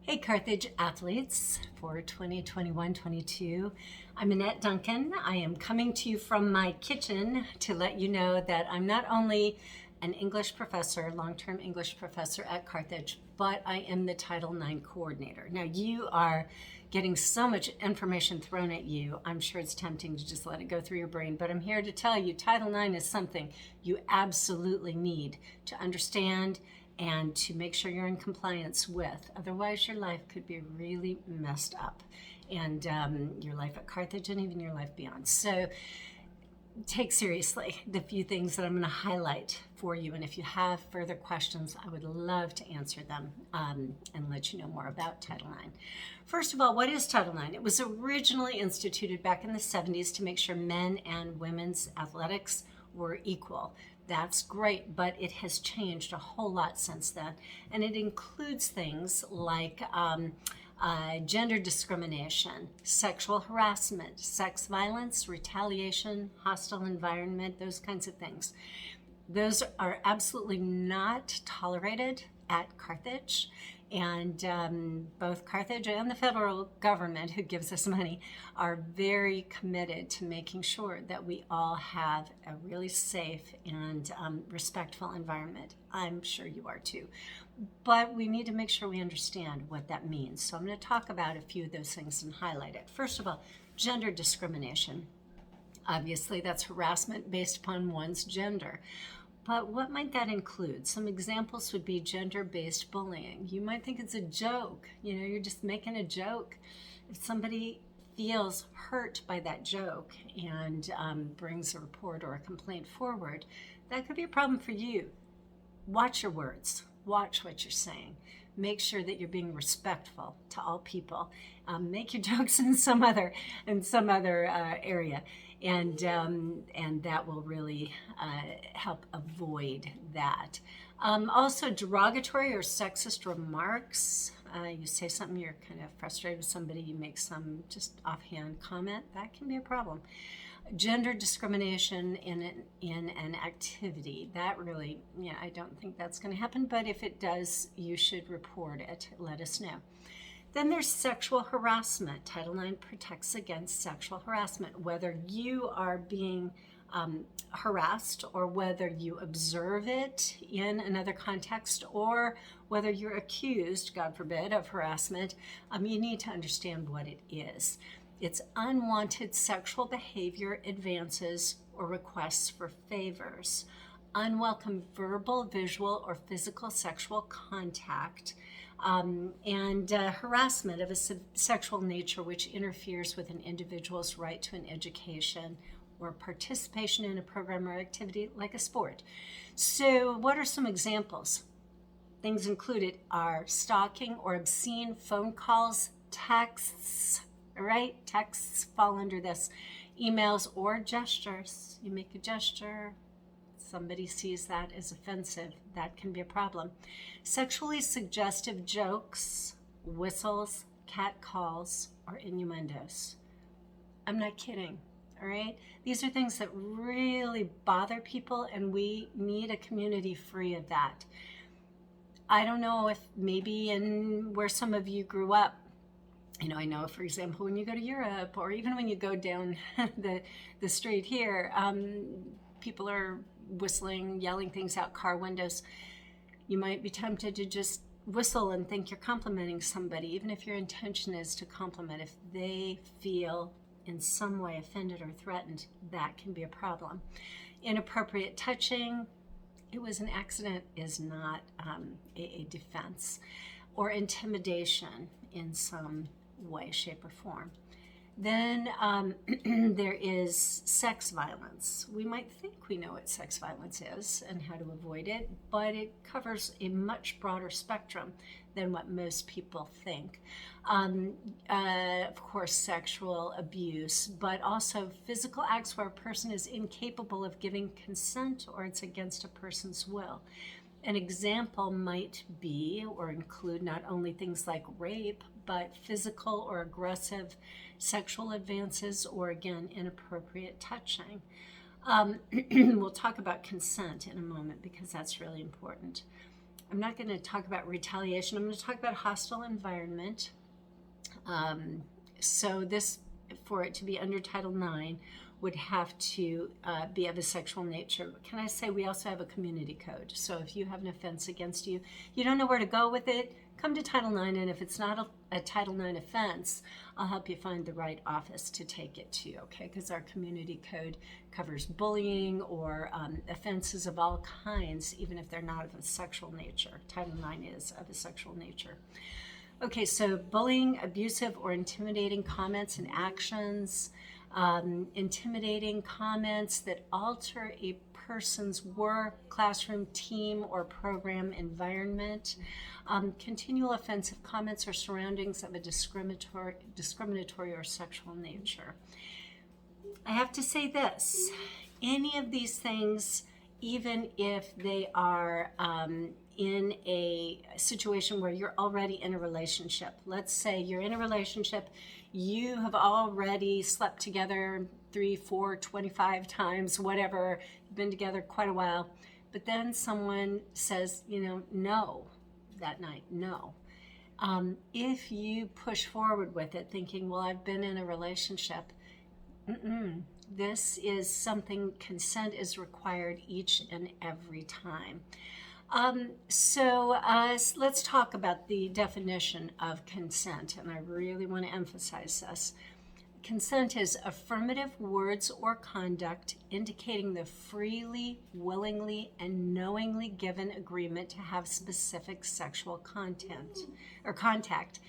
Hey Carthage athletes for 2021-22. I'm Annette Duncan. I am coming to you from my kitchen to let you know that I'm not only an English professor, long-term English professor at Carthage, but I am the Title IX coordinator. Now you are getting so much information thrown at you, I'm sure it's tempting to just let it go through your brain, but I'm here to tell you Title IX is something you absolutely need to understand and to make sure you're in compliance with. Otherwise, your life could be really messed up, and your life at Carthage and even your life beyond. So take seriously the few things that I'm going to highlight for you, and if you have further questions, I would love to answer them and let you know more about Title IX. First of all, what is Title IX? It was originally instituted back in the 70s to make sure men and women's athletics were equal. That's great, but it has changed a whole lot since then. And it includes things like gender discrimination, sexual harassment, sex violence, retaliation, hostile environment, those kinds of things. Those are absolutely not tolerated at Carthage. And both Carthage and the federal government, who gives us money, are very committed to making sure that we all have a really safe and respectful environment. I'm sure you are too. But we need to make sure we understand what that means. So I'm going to talk about a few of those things and highlight it. First of all, gender discrimination. Obviously, that's harassment based upon one's gender. But what might that include? Some examples would be gender-based bullying. You might think it's a joke. You're just making a joke. If somebody feels hurt by that joke and brings a report or a complaint forward, that could be a problem for you. Watch your words. Watch what you're saying. Make sure that you're being respectful to all people. Make your jokes in some other area. And that will really help avoid that. Also, derogatory or sexist remarks. You say something, you're kind of frustrated with somebody, you make some just offhand comment, that can be a problem. Gender discrimination in an activity, that really, I don't think that's going to happen, but if it does, you should report it. Let us know. Then there's sexual harassment. Title IX protects against sexual harassment, whether you are being harassed or whether you observe it in another context or whether you're accused, God forbid, of harassment. You need to understand what it is. It's unwanted sexual behavior, advances, or requests for favors, unwelcome verbal, visual, or physical sexual contact, and harassment of a sexual nature which interferes with an individual's right to an education or participation in a program or activity like a sport. So what are some examples? Things included are stalking or obscene phone calls, texts, right? Texts fall under this. Emails or gestures. You make a gesture, somebody sees that as offensive, that can be a problem. Sexually suggestive jokes, whistles, cat calls, or innuendos. I'm not kidding, all right? These are things that really bother people, and we need a community free of that. I don't know if maybe in where some of you grew up, I know, for example, when you go to Europe or even when you go down the street here, people are whistling, yelling things out car windows. You might be tempted to just whistle and think you're complimenting somebody, even if your intention is to compliment. If they feel in some way offended or threatened, that can be a problem. Inappropriate touching, it was an accident, is not a defense. Or intimidation in some way, shape, or form. Then there is sex violence. We might think we know what sex violence is and how to avoid it, but it covers a much broader spectrum than what most people think. Of course, sexual abuse, but also physical acts where a person is incapable of giving consent or it's against a person's will. An example might be or include not only things like rape, but physical or aggressive sexual advances or, again, inappropriate touching. We'll talk about consent in a moment because that's really important. I'm not going to talk about retaliation. I'm going to talk about hostile environment. So this, for it to be under Title IX, would have to be of a sexual nature. Can I say we also have a community code? So if you have an offense against you, you don't know where to go with it, come to Title IX, and if it's not a Title IX offense, I'll help you find the right office to take it to, okay? Because our community code covers bullying or offenses of all kinds, even if they're not of a sexual nature. Title IX is of a sexual nature. Okay, so bullying, abusive, or intimidating comments and actions, intimidating comments that alter a person's work, classroom, team, or program environment, continual offensive comments or surroundings of a discriminatory or sexual nature. I have to say this, any of these things, even if they are in a situation where you're already in a relationship. Let's say you're in a relationship, you have already slept together 3, 4, 25 times, whatever, you've been together quite a while, but then someone says, no, that night, no. If you push forward with it thinking, well, I've been in a relationship, this is something, consent is required each and every time. So let's talk about the definition of consent, and I really want to emphasize this. Consent is affirmative words or conduct indicating the freely, willingly, and knowingly given agreement to have specific sexual content or contact.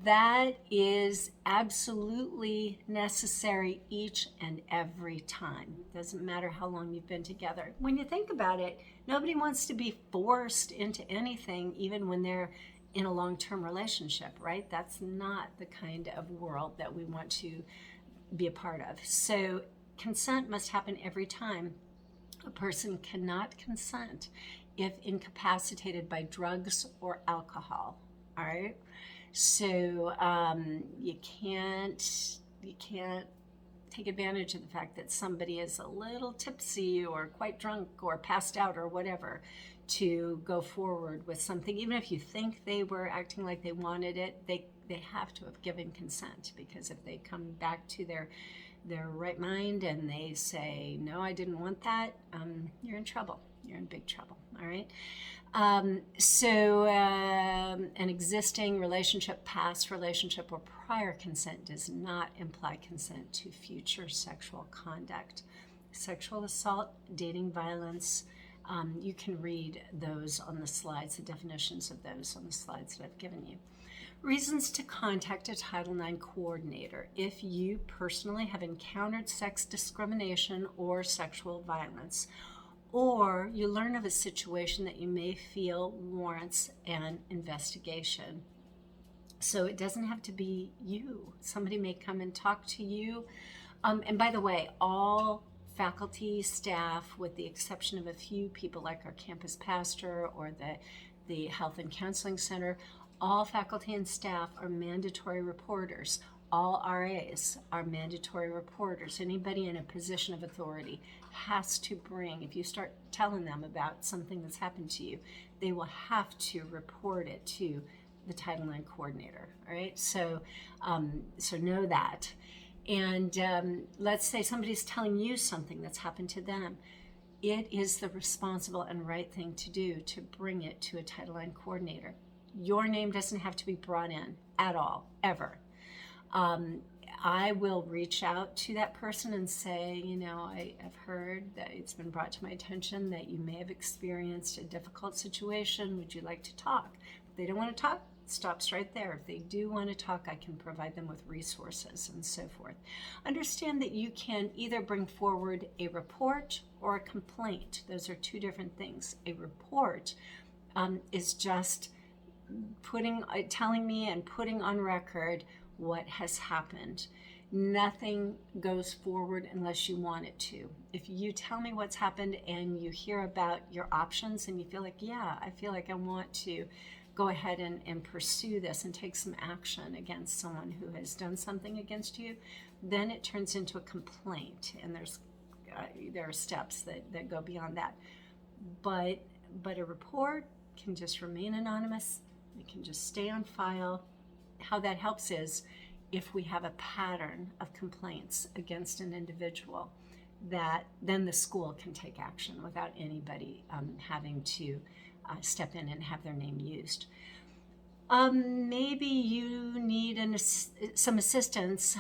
That is absolutely necessary each and every time. Doesn't matter how long you've been together. When you think about it, nobody wants to be forced into anything, even when they're in a long-term relationship, right? That's not the kind of world that we want to be a part of. So consent must happen every time. A person cannot consent if incapacitated by drugs or alcohol, all right? So you can't take advantage of the fact that somebody is a little tipsy or quite drunk or passed out or whatever to go forward with something. Even if you think they were acting like they wanted it, they have to have given consent, because if they come back to their right mind and they say, no, I didn't want that, you're in trouble. You're in big trouble, all right? So an existing relationship, past relationship, or prior consent does not imply consent to future sexual conduct. Sexual assault, dating violence, you can read those on the slides, the definitions of those on the slides that I've given you. Reasons to contact a Title IX coordinator if you personally have encountered sex discrimination or sexual violence, or you learn of a situation that you may feel warrants an investigation. So it doesn't have to be you. Somebody may come and talk to you. And by the way, all faculty, staff, with the exception of a few people like our campus pastor or the Health and Counseling Center, all faculty and staff are mandatory reporters. All RAs are mandatory reporters. Anybody in a position of authority has to bring, if you start telling them about something that's happened to you, they will have to report it to the Title IX coordinator, all right? So know that. And let's say somebody's telling you something that's happened to them. It is the responsible and right thing to do to bring it to a Title IX coordinator. Your name doesn't have to be brought in at all, ever. I will reach out to that person and say, I have heard that it's been brought to my attention that you may have experienced a difficult situation. Would you like to talk? If they don't want to talk, it stops right there. If they do want to talk, I can provide them with resources and so forth. Understand that you can either bring forward a report or a complaint. Those are two different things. A report is just telling me and putting on record what has happened. Nothing goes forward unless you want it to. If you tell me what's happened and you hear about your options and you feel like, yeah, I feel like I want to go ahead and pursue this and take some action against someone who has done something against you, then it turns into a complaint, and there are steps that go beyond that. But a report can just remain anonymous. It can just stay on file. How that helps is if we have a pattern of complaints against an individual, that then the school can take action without anybody having to step in and have their name used. Maybe you need some assistance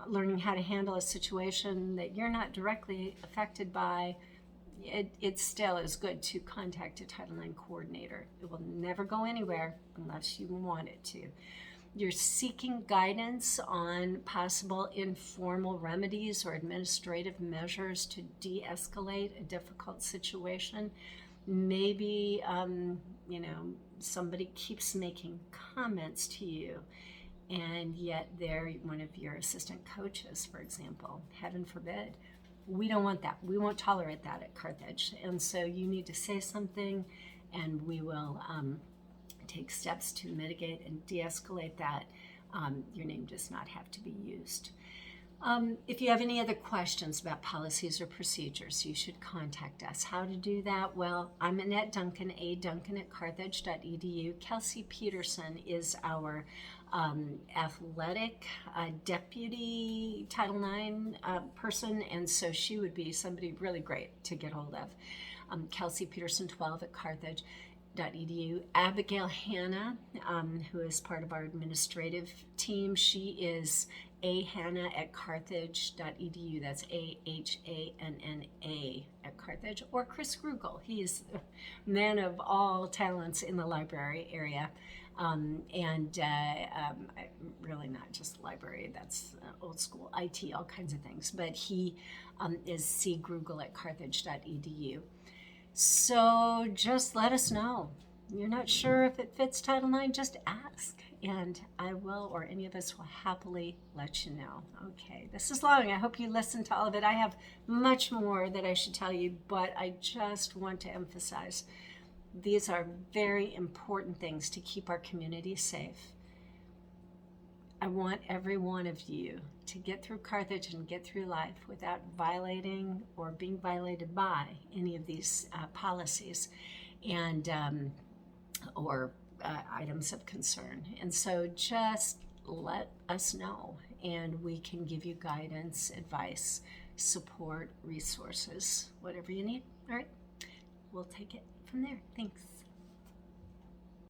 learning how to handle a situation that you're not directly affected by. It still is good to contact a Title IX coordinator. It will never go anywhere unless you want it to. You're seeking guidance on possible informal remedies or administrative measures to de-escalate a difficult situation. Maybe, somebody keeps making comments to you, and yet they're one of your assistant coaches, for example. Heaven forbid. We don't want that. We won't tolerate that at Carthage. And so you need to say something, and we will take steps to mitigate and de-escalate that. Your name does not have to be used. If you have any other questions about policies or procedures, you should contact us. How to do that? Well, I'm Annette Duncan, aduncan@carthage.edu. Kelsey Peterson is our athletic deputy Title IX person, and so she would be somebody really great to get hold of. Kelsey Peterson 12 at carthage.edu. Abigail Hanna, who is part of our administrative team, she is Hannah at carthage.edu. That's AHANNA at Carthage. Or Chris Grugel. He is a man of all talents in the library area. Really not just library, that's old school IT, all kinds of things. But he is C. Grugel at carthage.edu. So just let us know. You're not sure if it fits Title IX, just ask. And I will, or any of us will happily let you know. Okay, this is long. I hope you listened to all of it. I have much more that I should tell you, but I just want to emphasize these are very important things to keep our community safe. I want every one of you to get through Carthage and get through life without violating or being violated by any of these policies and or items of concern. And so just let us know, and we can give you guidance, advice, support, resources, whatever you need. All right, we'll take it from there. Thanks.